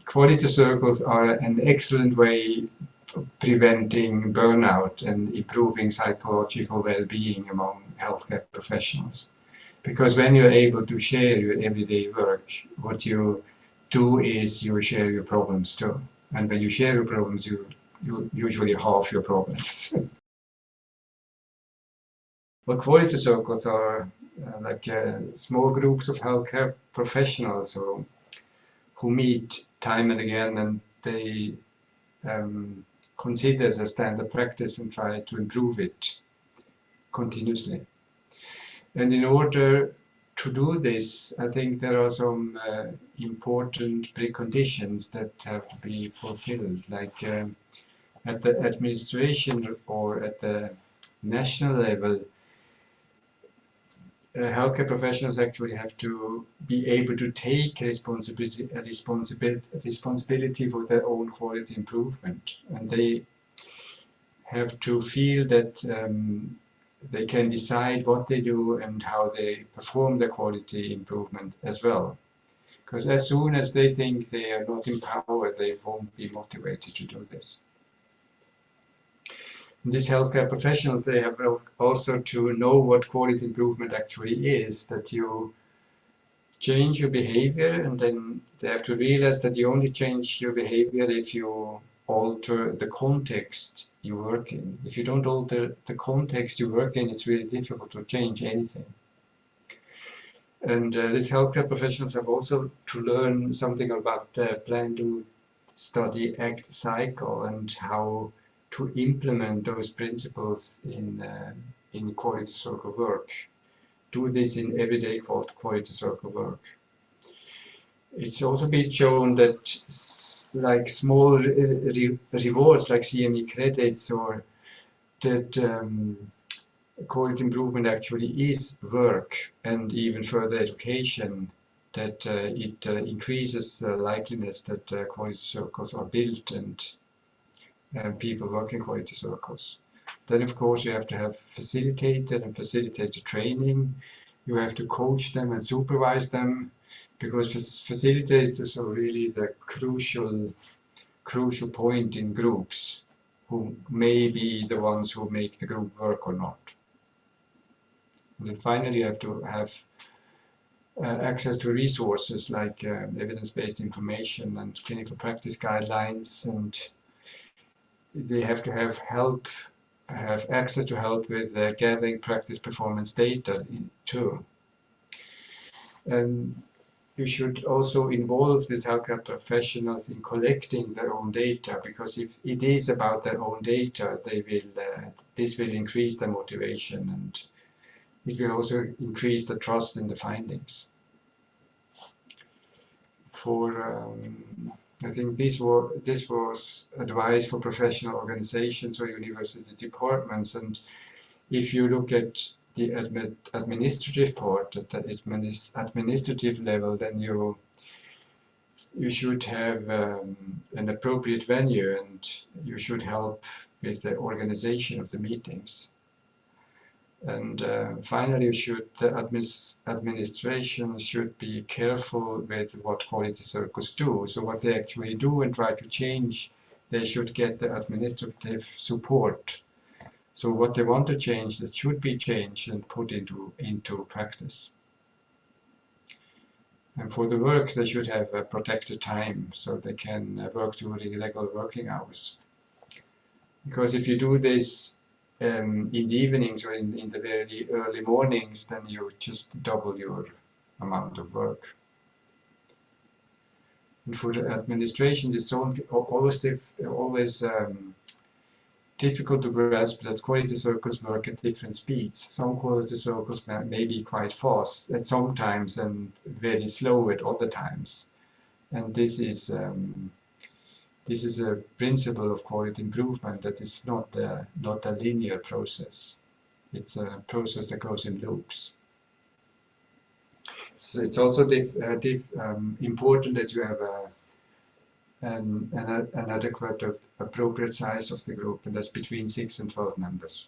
quality circles are an excellent way of preventing burnout and improving psychological well-being among healthcare professionals. Because when you're able to share your everyday work, what you do is you share your problems too. And when you share your problems, you usually halve your problems. Well, quality circles are small groups of healthcare professionals who meet time and again, and they consider as a standard practice and try to improve it continuously. And in order to do this, I think there are some important preconditions that have to be fulfilled, like at the administration or at the national level, healthcare professionals actually have to be able to take responsibility for their own quality improvement, and they have to feel that they can decide what they do and how they perform the quality improvement as well. Because as soon as they think they are not empowered, they won't be motivated to do this. These healthcare professionals, they have also to know what quality improvement actually is, that you change your behavior, and then they have to realize that you only change your behavior if you alter the context you work in. If you don't alter the context you work in, it's really difficult to change anything. And these healthcare professionals have also to learn something about the plan, do, study, act cycle, and how to implement those principles in quality circle work. Do this in everyday quality circle work. It's also been shown that like small rewards like CME credits, or that quality improvement actually is work, and even further education, that it increases the likeliness that quality circles are built and people work in quality circles. Then of course you have to have facilitated training. You have to coach them and supervise them, because facilitators are really the crucial point in groups, who may be the ones who make the group work or not. And then finally you have to have access to resources like evidence-based information and clinical practice guidelines, and they have to have access to help with gathering practice performance data too. And you should also involve these healthcare professionals in collecting their own data, because if it is about their own data, they will this will increase their motivation, and it will also increase the trust in the findings. I think this was advice for professional organizations or university departments. And if you look at the administrative part, at the administrative level, then you should have an appropriate venue, and you should help with the organization of the meetings. And finally, the administration should be careful with what quality circles do. So what they actually do and try to change, they should get the administrative support. So what they want to change, that should be changed and put into practice. And for the work, they should have a protected time, so they can work during regular working hours. Because if you do this in the evenings or in the very early mornings, then you just double your amount of work. And for the administration, it's always difficult to grasp that quality circles work at different speeds. Some quality circles may be quite fast at some times and very slow at other times. And this is a principle of quality improvement, that is not a linear process. It's a process that goes in loops. So it's also important that you have an adequate, appropriate size of the group, and that's between 6 and 12 members.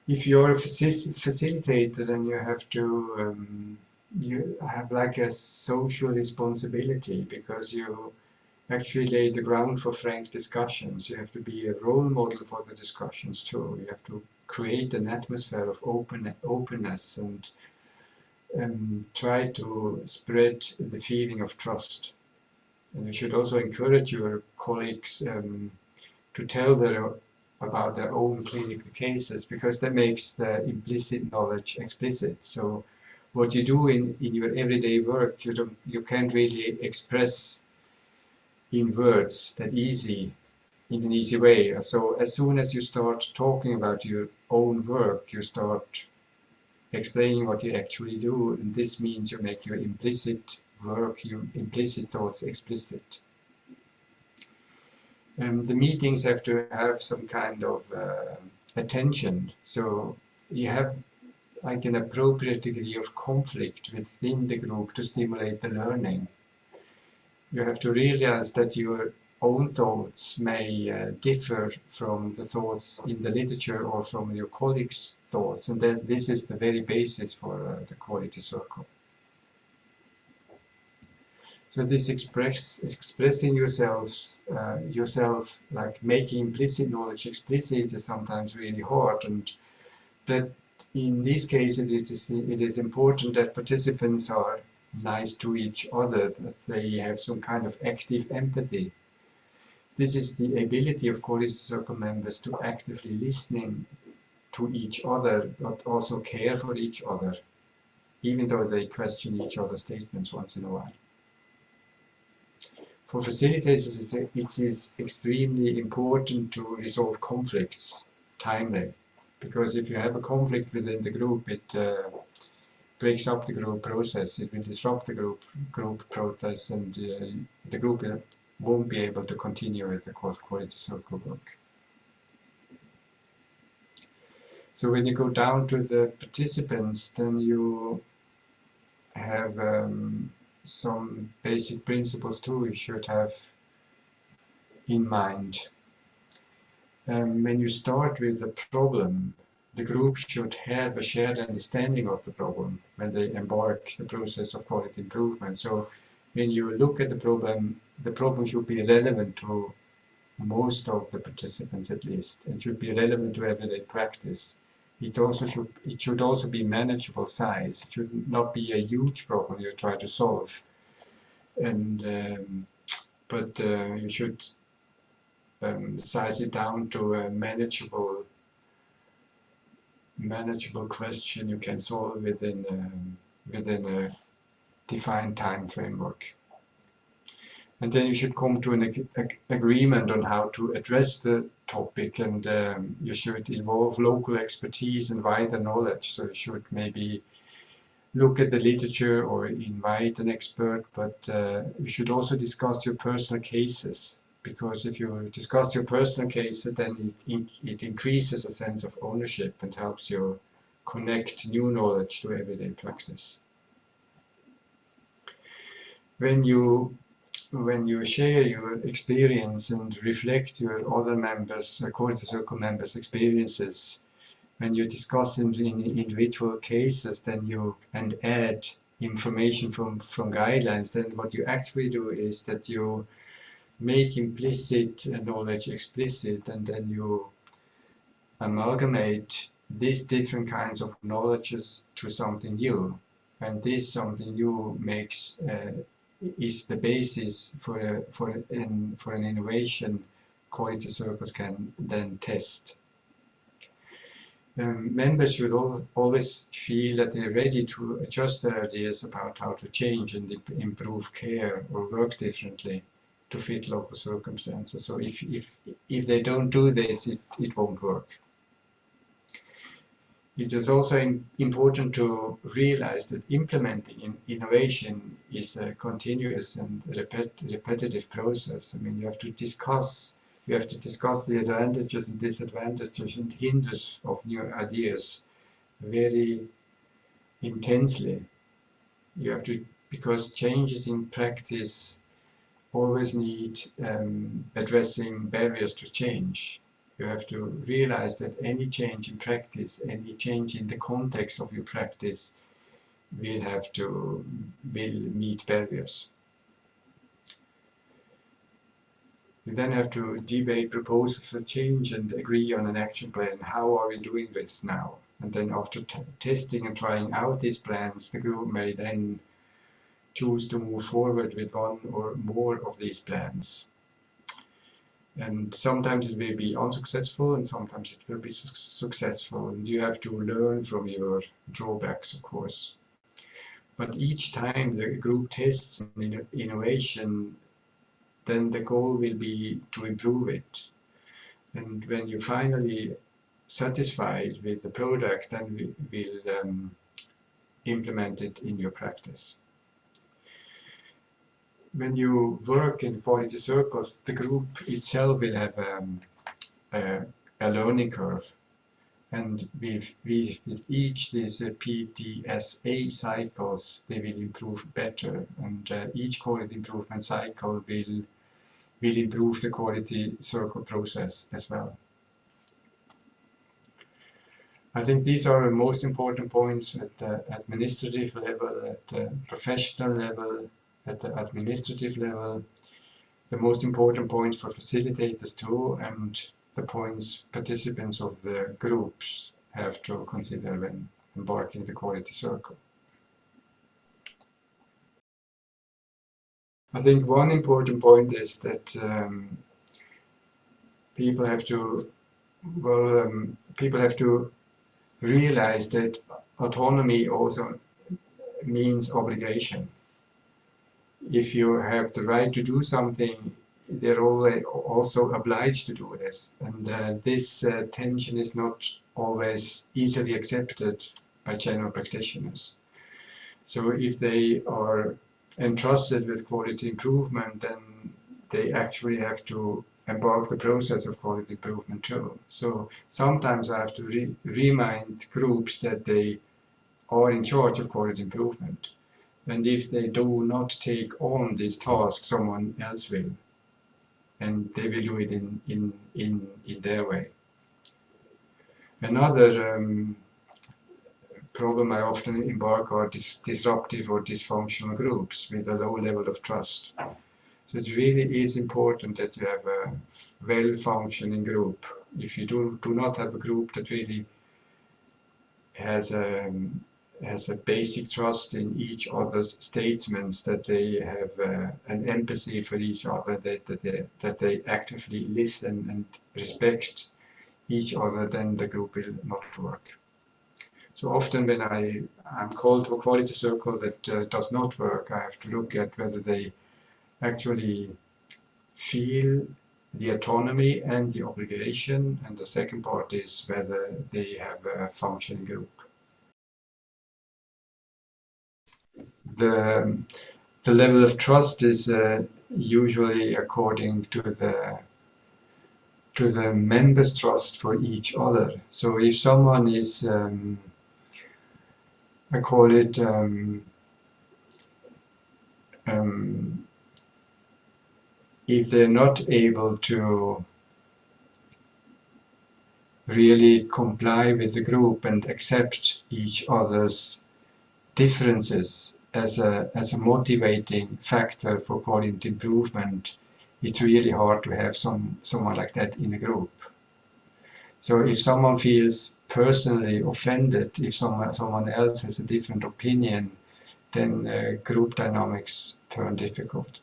If you're a facilitator, then you have to you have like a social responsibility, because you actually lay the ground for frank discussions. You have to be a role model for the discussions too. You have to create an atmosphere of openness and try to spread the feeling of trust. And you should also encourage your colleagues to tell about their own clinical cases, because that makes the implicit knowledge explicit. So what you do in your everyday work, you can't really express in words that easy, in an easy way. So as soon as you start talking about your own work, you start explaining what you actually do, and this means you make your implicit work, your implicit thoughts explicit. The meetings have to have some kind of attention, so you have like an appropriate degree of conflict within the group to stimulate the learning. You have to realize that your own thoughts may differ from the thoughts in the literature or from your colleagues' thoughts, and that this is the very basis for the quality circle. So this expressing yourself, like making implicit knowledge explicit, is sometimes really hard, and that in this case it is important that participants are nice to each other, that they have some kind of active empathy. This is the ability of quality circle members to actively listening to each other, but also care for each other, even though they question each other's statements once in a while. For facilitators, it is extremely important to resolve conflicts timely, because if you have a conflict within the group, it breaks up the group process, it will disrupt the group process, and the group won't be able to continue with the quality circle work. So when you go down to the participants, then you have some basic principles too you should have in mind. When you start with the problem, the group should have a shared understanding of the problem when they embark the process of quality improvement. So when you look at the problem should be relevant to most of the participants at least. It should be relevant to everyday practice. It should also be manageable size. It should not be a huge problem you try to solve. And but you should size it down to a manageable question you can solve within a defined time framework. And then you should come to an agreement on how to address the topic, and you should involve local expertise and wider knowledge. So you should maybe look at the literature or invite an expert, but you should also discuss your personal cases, because if you discuss your personal case, then it increases a sense of ownership and helps you connect new knowledge to everyday practice. When you share your experience and reflect your other members, quality circle members' experiences, when you discuss in individual cases, then you add information from guidelines, then what you actually do is that you make implicit knowledge explicit, and then you amalgamate these different kinds of knowledges to something new, and this something new makes is the basis for an innovation quality circles can then test. Members should always feel that they're ready to adjust their ideas about how to change and improve care or work differently to fit local circumstances. So if they don't do this, it won't work. It is also important to realize that implementing innovation is a continuous and repetitive process. I mean, you have to discuss the advantages and disadvantages and hinders of new ideas very intensely. You have to, because changes in practice always need addressing barriers to change. You have to realize that any change in practice, any change in the context of your practice will meet barriers. We then have to debate proposals for change and agree on an action plan. How are we doing this now? And then after testing and trying out these plans, the group may then choose to move forward with one or more of these plans. And sometimes it will be unsuccessful and sometimes it will be successful. And you have to learn from your drawbacks, of course. But each time the group tests an innovation, then the goal will be to improve it. And when you're finally satisfied with the product, then we'll implement it in your practice. When you work in quality circles, the group itself will have a learning curve. And with each these PDSA cycles, they will improve better. And each quality improvement cycle will improve the quality circle process as well. I think these are the most important points at the administrative level, at the professional level, at the administrative level, the most important points for facilitators too, and the points participants of the groups have to consider when embarking the quality circle. I think one important point is that people have to realize that autonomy also means obligation. If you have the right to do something, they're also obliged to do this. And this tension is not always easily accepted by general practitioners. So if they are entrusted with quality improvement, then they actually have to embark the process of quality improvement too. So sometimes I have to remind groups that they are in charge of quality improvement. And if they do not take on this task, someone else will. And they will do it in their way. Another problem I often embark are disruptive or dysfunctional groups with a low level of trust. So it really is important that you have a well-functioning group. If you do not have a group that really has a basic trust in each other's statements, that they have an empathy for each other, that they actively listen and respect each other, then the group will not work. So often when I'm called to a quality circle that does not work, I have to look at whether they actually feel the autonomy and the obligation, and the second part is whether they have a functioning group. The level of trust is usually according to the members' trust for each other. So if someone is, I call it if they're not able to really comply with the group and accept each other's differences as a motivating factor for quality improvement, it's really hard to have someone like that in a group. So if someone feels personally offended, if someone else has a different opinion, then group dynamics turn difficult.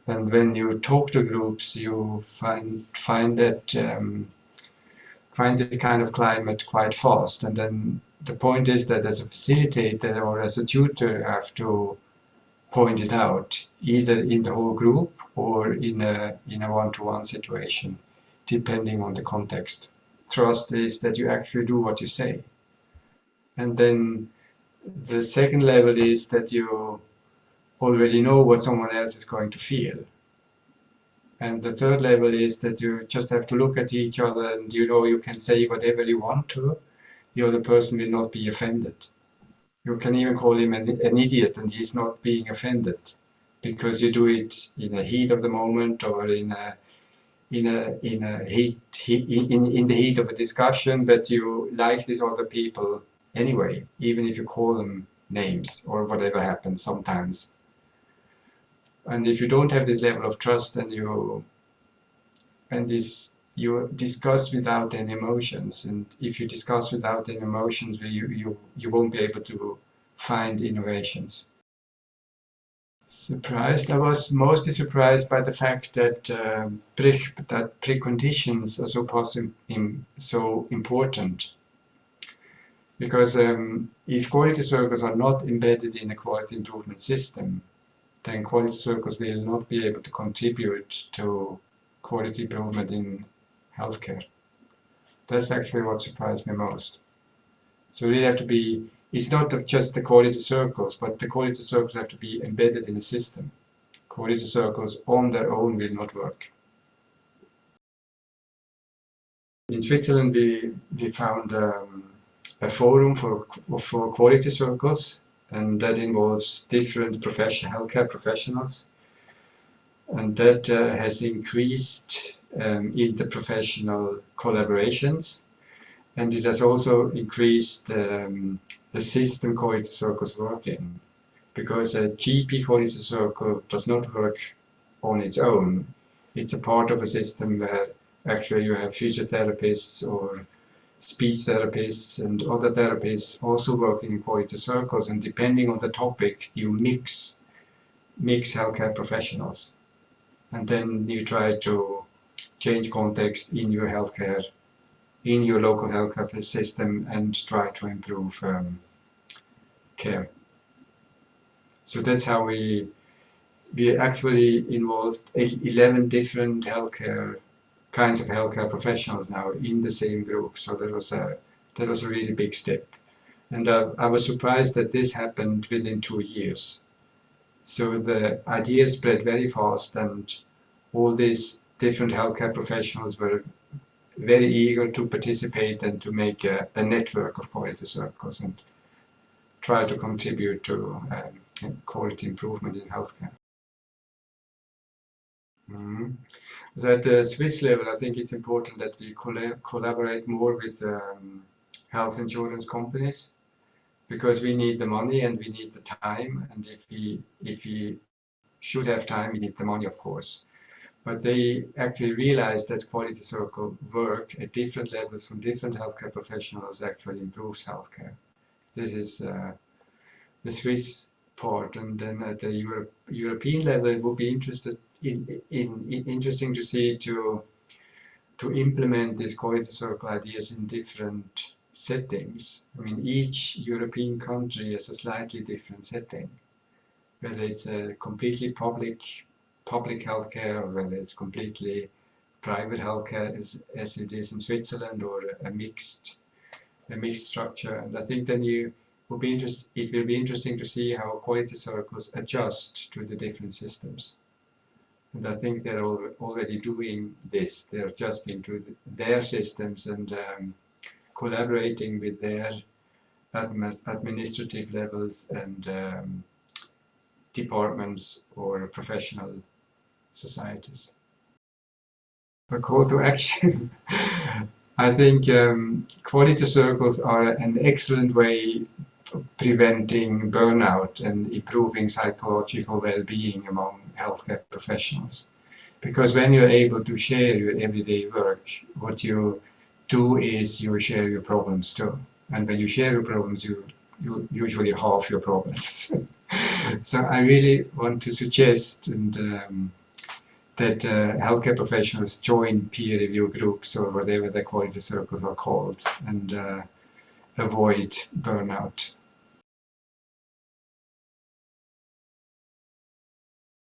And when you talk to groups, you find the kind of climate quite fast. And then the point is that as a facilitator or as a tutor, I have to point it out, either in the whole group or in a one-to-one situation, depending on the context. Trust is that you actually do what you say. And then the second level is that you already know what someone else is going to feel. And the third level is that you just have to look at each other and you can say whatever you want to. The other person will not be offended. You can even call him an idiot and he's not being offended because you do it in the heat of the moment or in the heat of a discussion, but you like these other people anyway, even if you call them names or whatever happens sometimes. And if you don't have this level of trust and you discuss without any emotions, and if you discuss without any emotions, you won't be able to find innovations. Surprised? I was mostly surprised by the fact that preconditions are so important. Because if quality circles are not embedded in a quality improvement system, then quality circles will not be able to contribute to quality improvement in healthcare. That's actually what surprised me most. So we really have to be, it's not just the quality circles, but the quality circles have to be embedded in the system. Quality circles on their own will not work. In Switzerland, we found a forum for quality circles, and that involves different healthcare professionals, and that has increased interprofessional collaborations, and it has also increased the system quality circles working, because a GP quality circle does not work on its own. It's a part of a system where actually you have physiotherapists or speech therapists and other therapists also working in quality circles, and depending on the topic you mix healthcare professionals, and then you try to change context in your healthcare, in your local healthcare system, and try to improve care. So that's how we actually involved 11 different kinds of healthcare professionals now in the same group. So that was a really big step. And I was surprised that this happened within 2 years. So the idea spread very fast, and all these different healthcare professionals were very eager to participate and to make a network of quality circles and try to contribute to quality improvement in healthcare. So at the Swiss level, I think it's important that we collaborate more with health insurance companies, because we need the money and we need the time, and if we should have time, we need the money, of course. But they actually realize that quality circle work at different levels from different healthcare professionals actually improves healthcare. This is the Swiss part, and then at the European level, it would be interesting to see to implement these quality circle ideas in different settings. I mean, each European country has a slightly different setting, whether it's a completely public healthcare, or whether it's completely private healthcare as it is in Switzerland, or a mixed structure. And I think then it will be interesting to see how quality circles adjust to the different systems. And I think they're already doing this. They're adjusting to their systems and collaborating with their administrative levels and departments or professional societies. A call to action. I think quality circles are an excellent way of preventing burnout and improving psychological well-being among healthcare professionals. Because when you're able to share your everyday work, what you do is you share your problems too. And when you share your problems, you usually halve your problems. So I really want to suggest that healthcare professionals join peer review groups or whatever the quality circles are called, and avoid burnout.